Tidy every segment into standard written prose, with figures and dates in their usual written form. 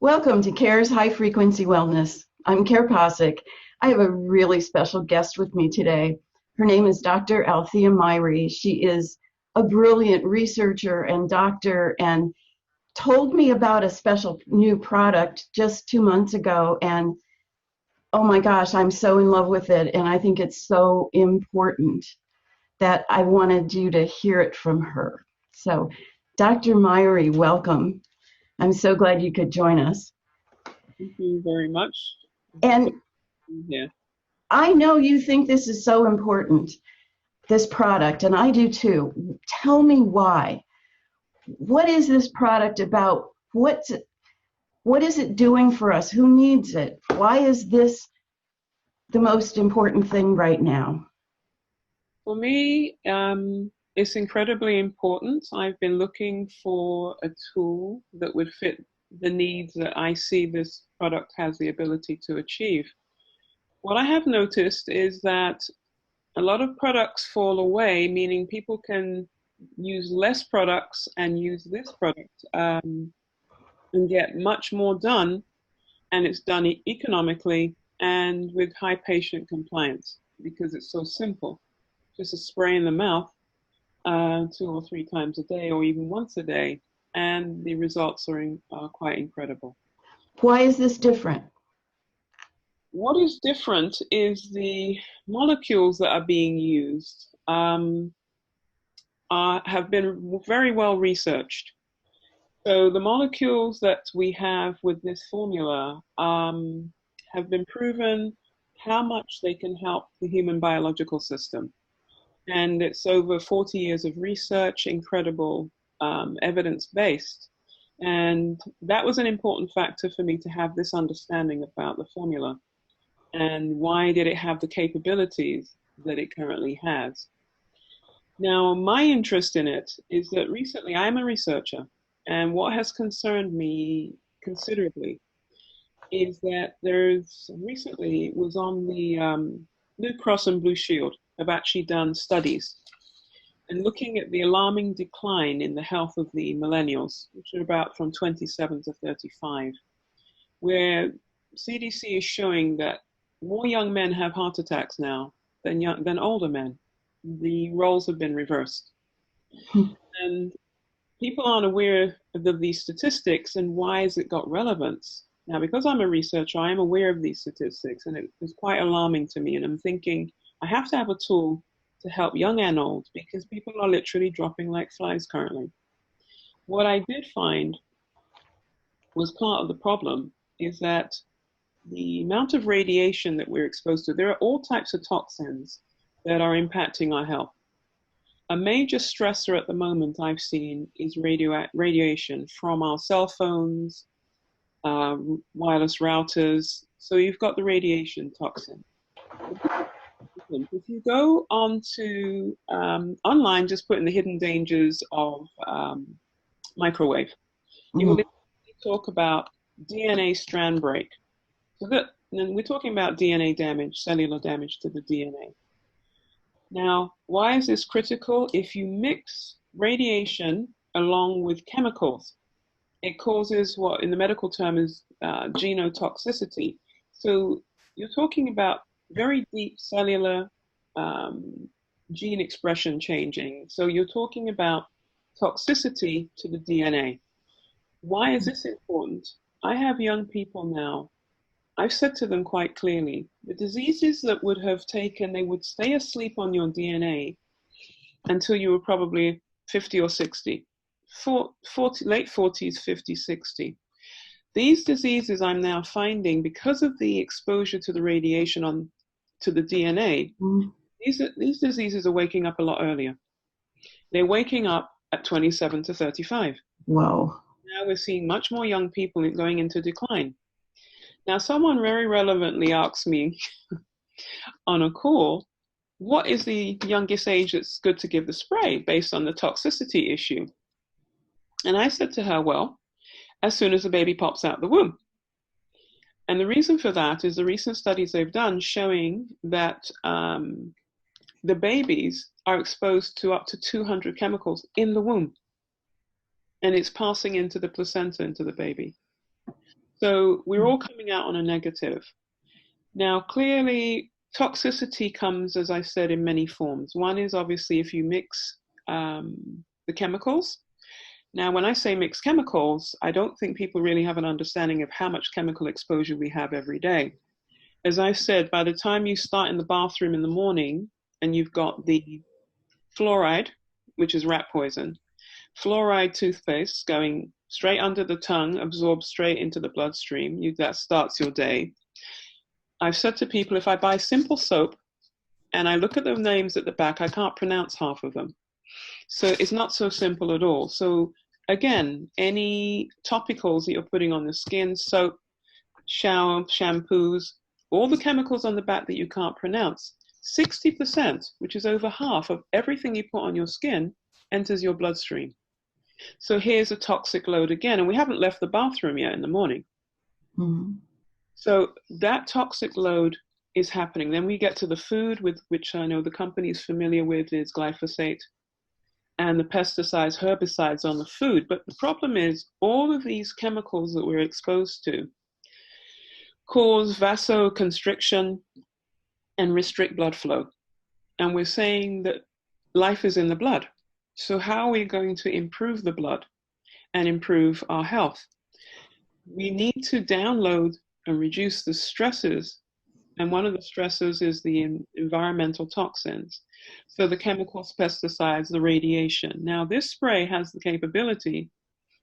Welcome to Kare's High Frequency Wellness. I'm Kare Posick. I have a really special guest with me today. Her name is Dr. Althea Myrie. She is a brilliant researcher and doctor and told me about a special new product just 2 months ago. And oh my gosh, I'm so in love with it. And I think it's so important that I wanted you to hear it from her. So, Dr. Myrie, welcome. I'm so glad you could join us. Thank you very much. And yeah. I know you think this is so important, this product, and I do too. Tell me why. What is this product about? What is it doing for us? Who needs it? Why is this the most important thing right now? For me, it's incredibly important. I've been looking for a tool that would fit the needs that I see this product has the ability to achieve. What I have noticed is that a lot of products fall away, meaning people can use less products and use this product and get much more done, and it's done economically and with high patient compliance because it's so simple. Just a spray in the mouth 2 or 3 times a day or even once a day, and the results are quite incredible. Why is this different? What is different is the molecules that are being used have been very well researched. So the molecules that we have with this formula have been proven how much they can help the human biological system. And it's over 40 years of research, incredible evidence-based. And that was an important factor for me to have this understanding about the formula. And why did it have the capabilities that it currently has? Now, my interest in it is that recently I'm a researcher, and what has concerned me considerably is that recently was on the Blue Cross and Blue Shield have actually done studies and looking at the alarming decline in the health of the millennials, which are about from 27 to 35, where CDC is showing that more young men have heart attacks now than older men. The roles have been reversed. And people aren't aware of these statistics, and why has it got relevance? Now, because I'm a researcher, I am aware of these statistics, and it was quite alarming to me. And I'm thinking, I have to have a tool to help young and old, because people are literally dropping like flies currently. What I did find was part of the problem is that the amount of radiation that we're exposed to, there are all types of toxins that are impacting our health. A major stressor at the moment I've seen is radiation from our cell phones, wireless routers. So you've got the radiation toxin. If you go onto online, just put in the hidden dangers of microwave, you will talk about DNA strand break. And we're talking about DNA damage, cellular damage to the DNA. Now, why is this critical? If you mix radiation along with chemicals, it causes what in the medical term is genotoxicity. So you're talking about very deep cellular gene expression changing. So you're talking about toxicity to the DNA. Why is this important? I have young people now. I've said to them quite clearly, the diseases that would have taken, they would stay asleep on your DNA until you were probably 50 or 60, late 40s, 50, 60. These diseases I'm now finding, because of the exposure to the radiation to the DNA, these diseases are waking up a lot earlier. They're waking up at 27 to 35. Wow. Now we're seeing much more young people going into decline. Now, someone very relevantly asked me on a call, what is the youngest age that's good to give the spray based on the toxicity issue? And I said to her, well, as soon as the baby pops out the womb. And the reason for that is the recent studies they've done showing that the babies are exposed to up to 200 chemicals in the womb. And it's passing into the placenta, into the baby. So we're all coming out on a negative. Now, clearly, toxicity comes, as I said, in many forms. One is obviously if you mix the chemicals. Now, when I say mixed chemicals, I don't think people really have an understanding of how much chemical exposure we have every day. As I said, by the time you start in the bathroom in the morning and you've got the fluoride, which is rat poison, fluoride toothpaste going straight under the tongue, absorbed straight into the bloodstream, that starts your day. I've said to people, if I buy simple soap and I look at the names at the back, I can't pronounce half of them. So it's not so simple at all. So again, any topicals that you're putting on the skin, soap, shower, shampoos, all the chemicals on the back that you can't pronounce, 60%, which is over half of everything you put on your skin, enters your bloodstream. So here's a toxic load again, and we haven't left the bathroom yet in the morning. Mm-hmm. So that toxic load is happening. Then we get to the food, with which I know the company is familiar with, is glyphosate, and the pesticides, herbicides on the food. But the problem is all of these chemicals that we're exposed to cause vasoconstriction and restrict blood flow. And we're saying that life is in the blood. So how are we going to improve the blood and improve our health? We need to download and reduce the stresses. And one of the stresses is the environmental toxins. So the chemicals, pesticides, the radiation. Now this spray has the capability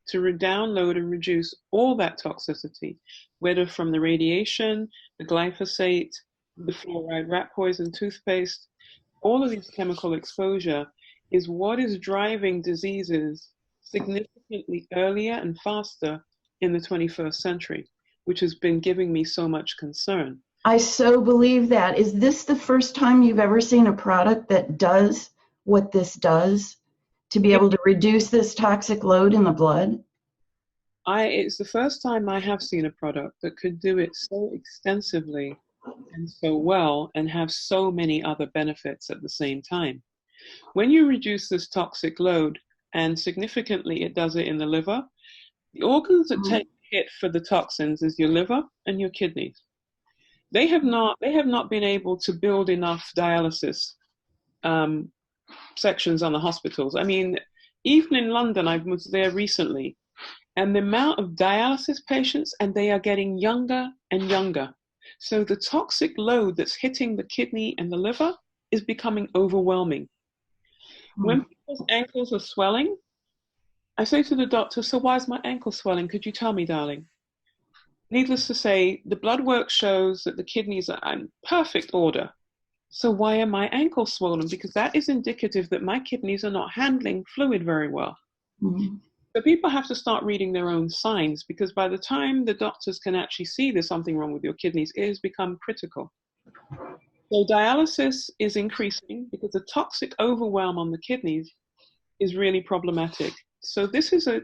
to download and reduce all that toxicity, whether from the radiation, the glyphosate, the fluoride rat poison toothpaste. All of these chemical exposure is what is driving diseases significantly earlier and faster in the 21st century, which has been giving me so much concern. I so believe that. Is this the first time you've ever seen a product that does what this does to be able to reduce this toxic load in the blood? It's the first time I have seen a product that could do it so extensively and so well and have so many other benefits at the same time. When you reduce this toxic load, and significantly it does it in the liver, the organs that take a hit for the toxins is your liver and your kidneys. They have not been able to build enough dialysis sections on the hospitals. I mean, even in London, I was there recently, and the amount of dialysis patients, and they are getting younger and younger. So the toxic load that's hitting the kidney and the liver is becoming overwhelming. When people's ankles are swelling, I say to the doctor, so why is my ankle swelling? Could you tell me, darling? Needless to say, the blood work shows that the kidneys are in perfect order. So why are my ankles swollen? Because that is indicative that my kidneys are not handling fluid very well. Mm-hmm. So people have to start reading their own signs, because by the time the doctors can actually see there's something wrong with your kidneys, it has become critical. So dialysis is increasing because the toxic overwhelm on the kidneys is really problematic. So this is a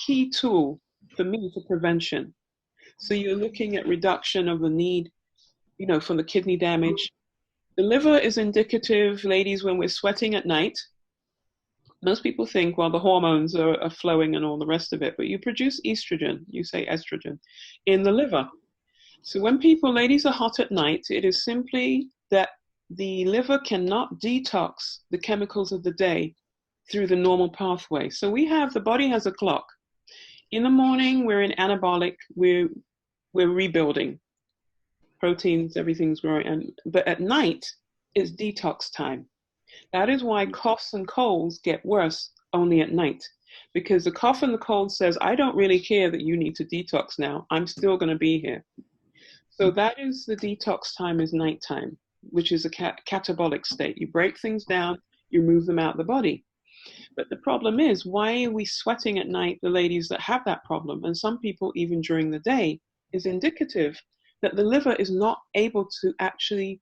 key tool for me for prevention. So you're looking at reduction of the need, from the kidney damage. The liver is indicative, ladies, when we're sweating at night. Most people think, well, the hormones are flowing and all the rest of it, but you produce estrogen, in the liver. So when ladies are hot at night, it is simply that the liver cannot detox the chemicals of the day through the normal pathway. So the body has a clock. In the morning, we're in anabolic, we're rebuilding. Proteins, everything's growing. But at night, it's detox time. That is why coughs and colds get worse only at night. Because the cough and the cold says, I don't really care that you need to detox now. I'm still going to be here. So that is the detox time, is nighttime, which is a catabolic state. You break things down, you move them out of the body. But the problem is, why are we sweating at night, the ladies that have that problem? And some people, even during the day, is indicative that the liver is not able to actually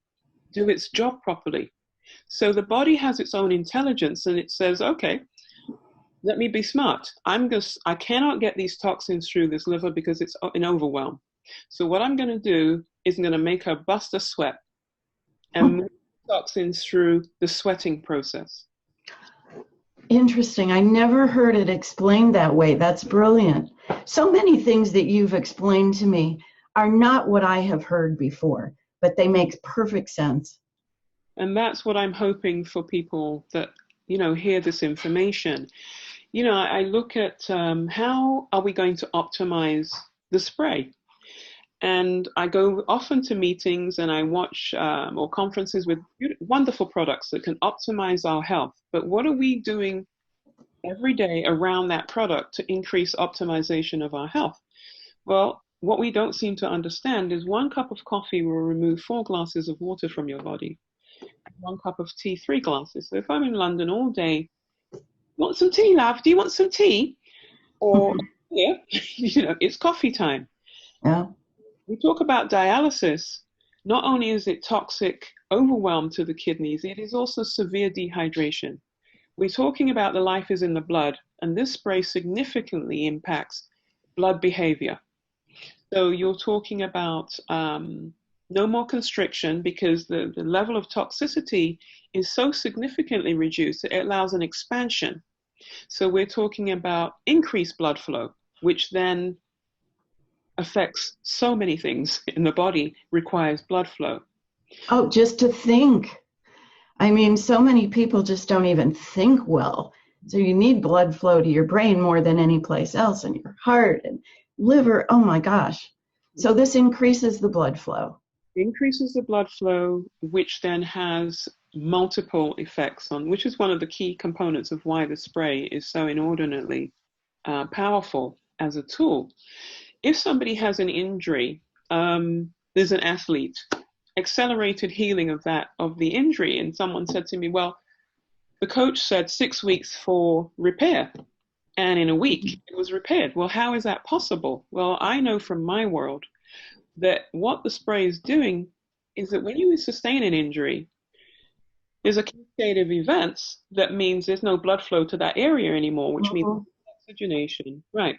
do its job properly. So the body has its own intelligence, and it says, okay, let me be smart. I cannot get these toxins through this liver because it's in overwhelm. So what I'm going to do is I'm going to make her bust a sweat and move toxins through the sweating process. Interesting. I never heard it explained that way. That's brilliant. So many things that you've explained to me are not what I have heard before, but they make perfect sense. And that's what I'm hoping for people that, hear this information. I look at how are we going to optimize the spray? And I go often to meetings and I watch or conferences with wonderful products that can optimize our health. But what are we doing every day around that product to increase optimization of our health? Well, what we don't seem to understand is 1 cup of coffee will remove 4 glasses of water from your body. 1 cup of tea, 3 glasses. So if I'm in London all day, want some tea, love? Do you want some tea? Or, yeah, it's coffee time. Yeah. We talk about dialysis. Not only is it toxic overwhelm to the kidneys, it is also severe dehydration. We're talking about the life is in the blood, and this spray significantly impacts blood behavior. So you're talking about no more constriction because the level of toxicity is so significantly reduced that it allows an expansion. So we're talking about increased blood flow, which then affects so many things in the body, requires blood flow. Oh, just to think. I mean, so many people just don't even think well. So you need blood flow to your brain more than any place else, and your heart and liver. Oh my gosh. So this increases the blood flow. Increases the blood flow, which then has multiple effects on, which is one of the key components of why the spray is so inordinately powerful as a tool. If somebody has an injury, there's an athlete, accelerated healing of the injury, and someone said to me, well, the coach said 6 weeks for repair, and in a week it was repaired. Well, how is that possible? Well, I know from my world that what the spray is doing is that when you sustain an injury, there's a cascade of events that means there's no blood flow to that area anymore, which means oxygenation. Right.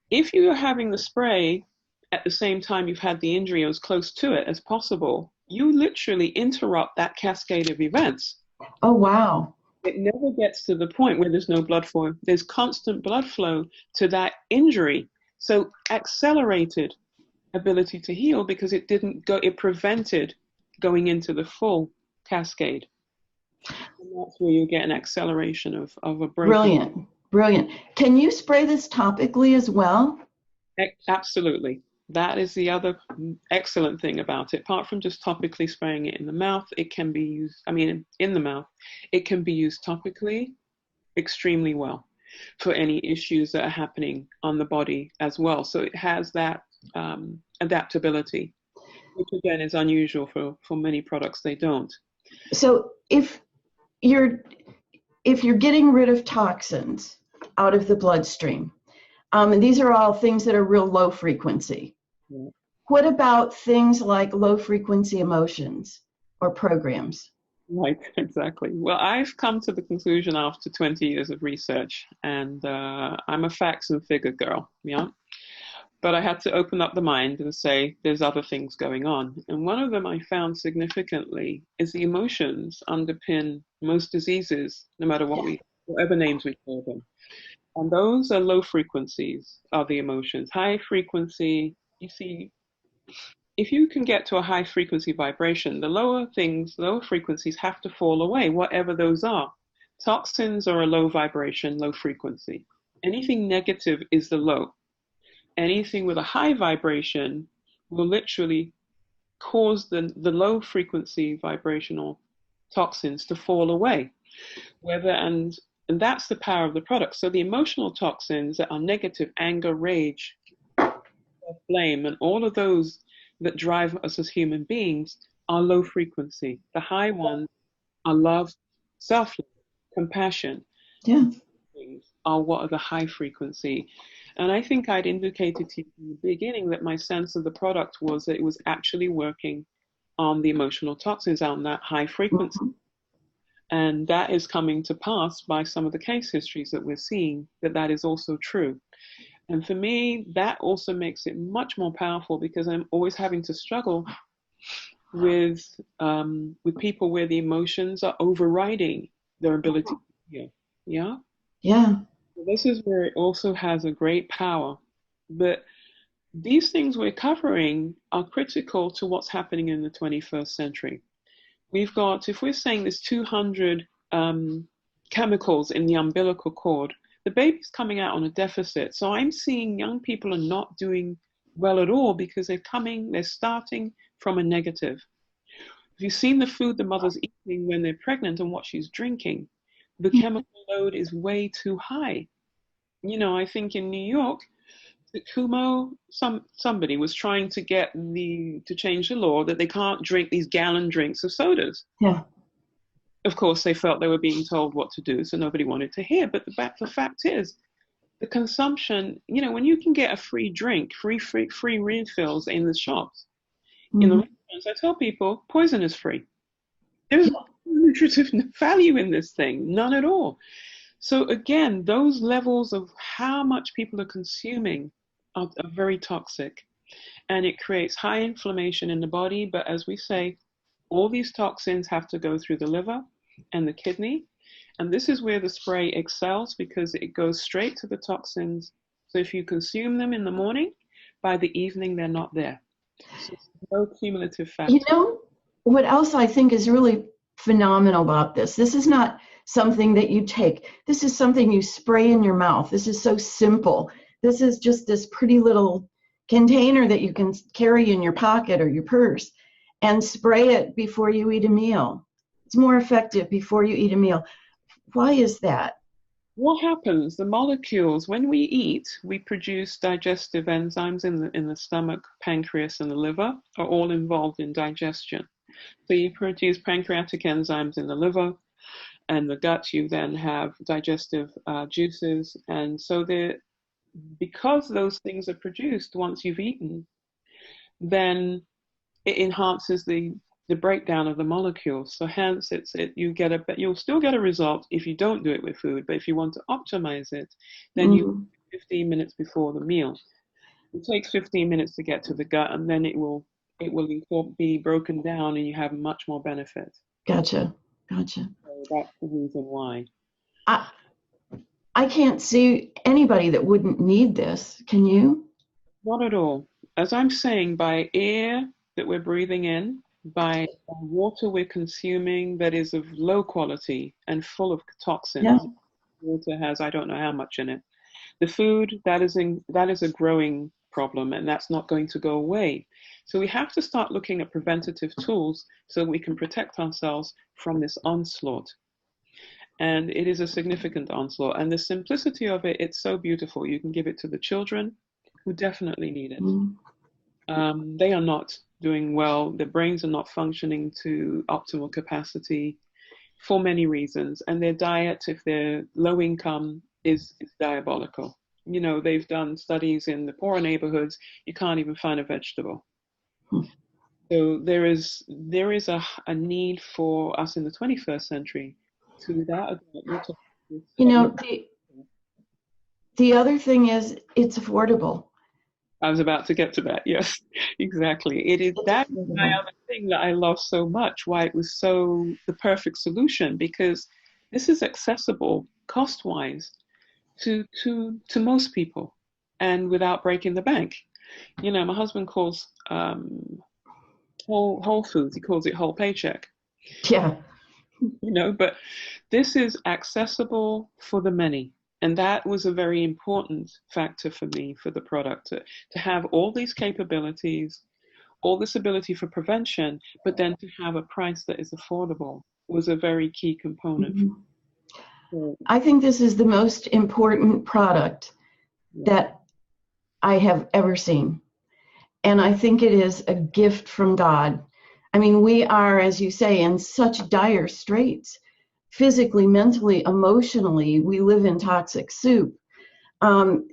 If you are having the spray at the same time you've had the injury or as close to it as possible, you literally interrupt that cascade of events. Oh, wow. It never gets to the point where there's no blood flow. There's constant blood flow to that injury. So accelerated ability to heal because it prevented going into the full cascade. And that's where you get an acceleration of a broken. Brilliant. Can you spray this topically as well? Absolutely. That is the other excellent thing about it. Apart from just topically spraying it in the mouth, it can be used, in the mouth, it can be used topically extremely well for any issues that are happening on the body as well. So it has that adaptability, which again is unusual for many products. They don't. So if you're getting rid of toxins out of the bloodstream, and these are all things that are real low frequency. Yeah. What about things like low frequency emotions or programs? Right, exactly. Well, I've come to the conclusion after 20 years of research, and I'm a facts and figure girl, yeah? But I had to open up the mind and say there's other things going on. And one of them I found significantly is the emotions underpin most diseases, no matter whatever names we call them. And those are low frequencies of the emotions. High frequency, you see, if you can get to a high frequency vibration, the lower frequencies have to fall away, whatever those are. Toxins are a low vibration, low frequency. Anything negative is the low. Anything with a high vibration will literally cause the low frequency vibrational toxins to fall away. And that's the power of the product. So the emotional toxins that are negative, anger, rage, blame, and all of those that drive us as human beings are low frequency. The high ones are love, self-love, compassion. Yeah. Are what are the high frequency. And I think I'd indicated to you in the beginning that my sense of the product was that it was actually working on the emotional toxins on that high frequency. Mm-hmm. And that is coming to pass by some of the case histories that we're seeing, that is also true. And for me, that also makes it much more powerful because I'm always having to struggle with people where the emotions are overriding their ability to heal. Yeah. Yeah. This is where it also has a great power. But these things we're covering are critical to what's happening in the 21st century. We've got, if we're saying there's 200 chemicals in the umbilical cord, the baby's coming out on a deficit. So I'm seeing young people are not doing well at all because they're starting from a negative. Have you seen the food the mother's eating when they're pregnant and what she's drinking? The chemical load is way too high. I think in New York, somebody was trying to get to change the law that they can't drink these gallon drinks of sodas. Yeah. Of course, they felt they were being told what to do, so nobody wanted to hear. But the fact is, the consumption. When you can get a free drink, free refills in the shops, in the Mhm. restaurants, I tell people poison is free. There's no nutritive value in this thing, none at all. So again, those levels of how much people are consuming are very toxic, and it creates high inflammation in the body. But as we say, all these toxins have to go through the liver and the kidney, and this is where the spray excels because it goes straight to the toxins. So if you consume them in the morning, by the evening they're not there. So no cumulative You factor. know, what else I think is really phenomenal about this? This is not something that you take. This is something you spray in your mouth. This is so simple. This is just this pretty little container that you can carry in your pocket or your purse and spray it before you eat a meal. It's more effective before you eat a meal. Why is that? What happens? The molecules, when we eat, we produce digestive enzymes in the stomach, pancreas, and the liver are all involved in digestion. So you produce pancreatic enzymes in the liver, and the gut. You then have digestive juices, and so because those things are produced once you've eaten, then it enhances the breakdown of the molecules. So hence, you'll still get a result if you don't do it with food. But if you want to optimize it, then you Mhm. 15 minutes before the meal. It takes 15 minutes to get to the gut, and then it will be broken down, and you have much more benefit. Gotcha. Gotcha. So that's the reason why. I, I can't see anybody that wouldn't need this. Can you? Not at all. As I'm saying, by air that we're breathing in, by water we're consuming that is of low quality and full of Yeah. toxins. Water has I don't know how much in it. The food that is a growing problem, and that's not going to go away. So we have to start looking at preventative tools so we can protect ourselves from this onslaught. And it is a significant onslaught. And the simplicity of it, it's so beautiful. You can give it to the children who definitely need it. Mm. They are not doing well. Their brains are not functioning to optimal capacity for many reasons. And their diet, if they're low income, is diabolical. They've done studies in the poorer neighborhoods, you can't even find a vegetable. So there is a need for us in the 21st century to, without a doubt, you're talking You about know, the other thing is it's affordable. I was about to get to that. Yes, exactly. It is It's that my affordable. other thing that I love so much, why it was so the perfect solution, because this is accessible cost-wise to most people and without breaking the bank. My husband calls whole foods, he calls it whole paycheck, Yeah. but this is accessible for the many. And that was a very important factor for me for the product to have all these capabilities, all this ability for prevention, but then to have a price that is affordable was a very key component. Mhm. For, I think this is the most important product yeah. that I have ever seen. And I think it is a gift from God. I mean, we are, as you say, in such dire straits physically, mentally, emotionally. We live in toxic soup. Um,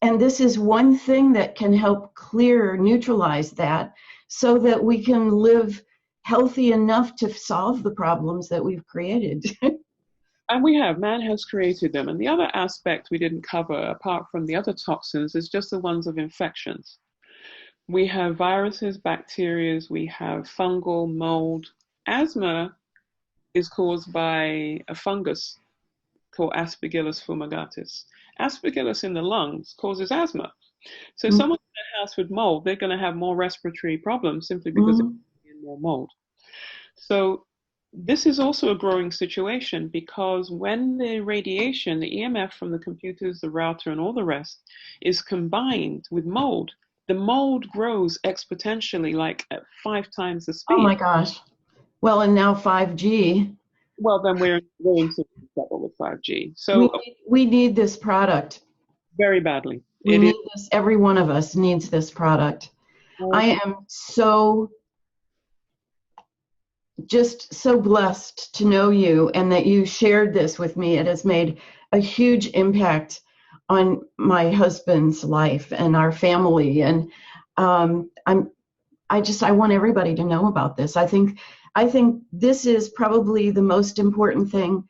and this is one thing that can help clear, neutralize that so that we can live healthy enough to solve the problems that we've created. And man has created them. And the other aspect we didn't cover, apart from the other toxins, is just the ones of infections. We have viruses, bacteria, we have fungal, mold. Asthma is caused by a fungus called Aspergillus fumigatus. Aspergillus in the lungs causes asthma. So Mhm. someone in a house with mold, they're going to have more respiratory problems simply because they're Mhm. in more mold. So this is also a growing situation because when the radiation, the EMF from the computers, the router, and all the rest is combined with mold, the mold grows exponentially, like at 5 times the Oh speed. my gosh. Well, and now 5G. Well, then we're in serious trouble with 5G. We So need, we need this product. very badly. We It is. need this. Every one of us needs this product. I am so just so blessed to know you and that you shared this with me. It has made a huge impact on my husband's life and our family. And I want everybody to know about this. I think this is probably the most important thing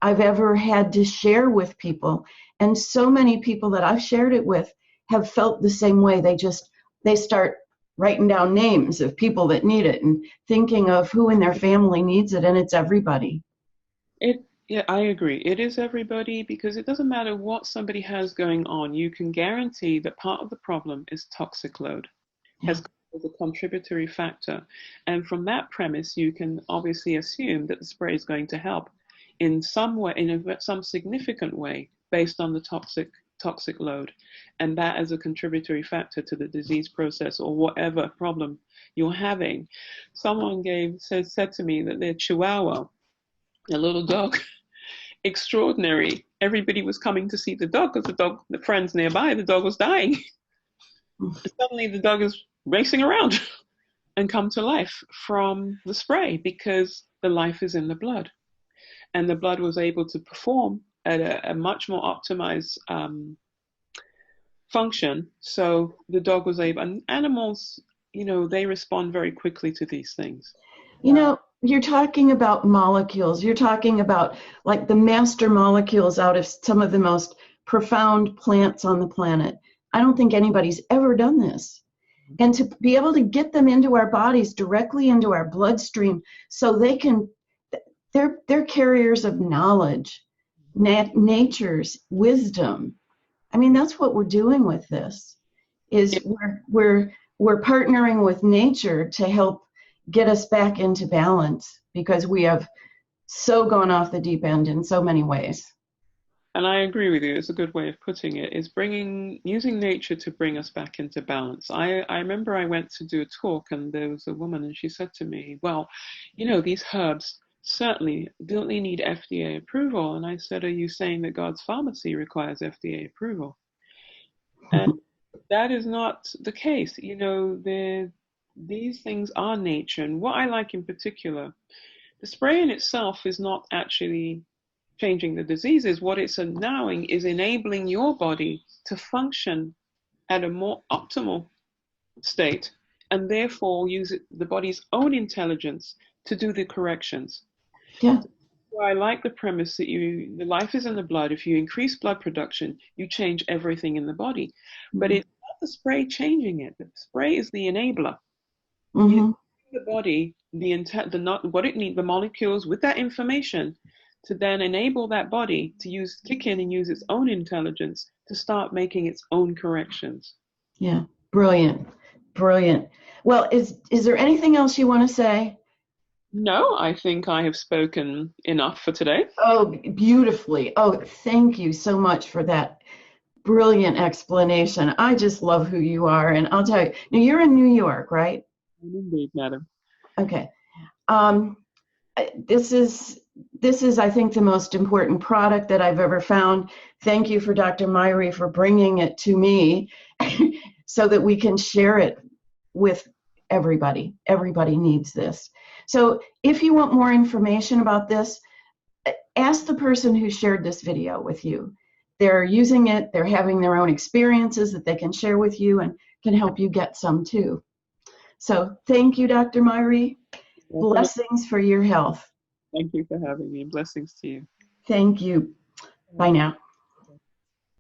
I've ever had to share with people. And so many people that I've shared it with have felt the same way. They start writing down names of people that need it and thinking of who in their family needs it, and it's everybody. Yeah, I agree. It is everybody because it doesn't matter what somebody has going on. You can guarantee that part of the problem is toxic load, Yeah. has as a contributory factor. And from that premise, you can obviously assume that the spray is going to help in some way, some significant way, based on the toxic load, and that as a contributory factor to the disease process or whatever problem you're having. Someone said to me that their Chihuahua, a little dog, extraordinary. Everybody was coming to see the dog because the friends nearby, the dog was dying. Suddenly the dog is racing around and come to life from the spray because the life is in the blood. And the blood was able to perform at a much more optimized function. So the dog was able, and animals, they respond very quickly to these things. You know, you're talking about molecules. You're talking about like the master molecules out of some of the most profound plants on the planet. I don't think anybody's ever done this. And to be able to get them into our bodies, directly into our bloodstream, so they're carriers of knowledge, nature's wisdom. I mean, that's what we're doing with this. Is we're partnering with nature to help get us back into balance because we have so gone off the deep end in so many ways. And I agree with you. It's a good way of putting it. Is using nature to bring us back into balance. I remember I went to do a talk and there was a woman and she said to me, "Well, these herbs certainly don't they need FDA approval?" And I said, "Are you saying that God's pharmacy requires FDA approval?" And that is not the case. These things are nature. And what I like in particular, the spray in itself is not actually changing the diseases. What it's allowing is enabling your body to function at a more optimal state and therefore use the body's own intelligence to do the corrections. Yeah. So I like the premise that the life is in the blood. If you increase blood production, you change everything in the body. But it's not the spray changing it. The spray is the enabler. Mm-hmm. The body, what it needs, the molecules with that information to then enable that body to kick in and use its own intelligence to start making its own corrections. Yeah. Brilliant. Brilliant. Well, is there anything else you want to say? No, I think I have spoken enough for today. Oh, beautifully. Oh, thank you so much for that brilliant explanation. I just love who you are. And I'll tell you, now you're in New York, right? Indeed, madam. Okay. Um, this is, I think, the most important product that I've ever found. Thank you for Dr. Myrie for bringing it to me so that we can share it with everybody. Everybody needs this. So if you want more information about this, ask the person who shared this video with you. They're using it, they're having their own experiences that they can share with you and can help you get some too. So thank you, Dr. Myrie. Blessings for your health. Thank you for having me. Blessings to you. Thank you. Bye now.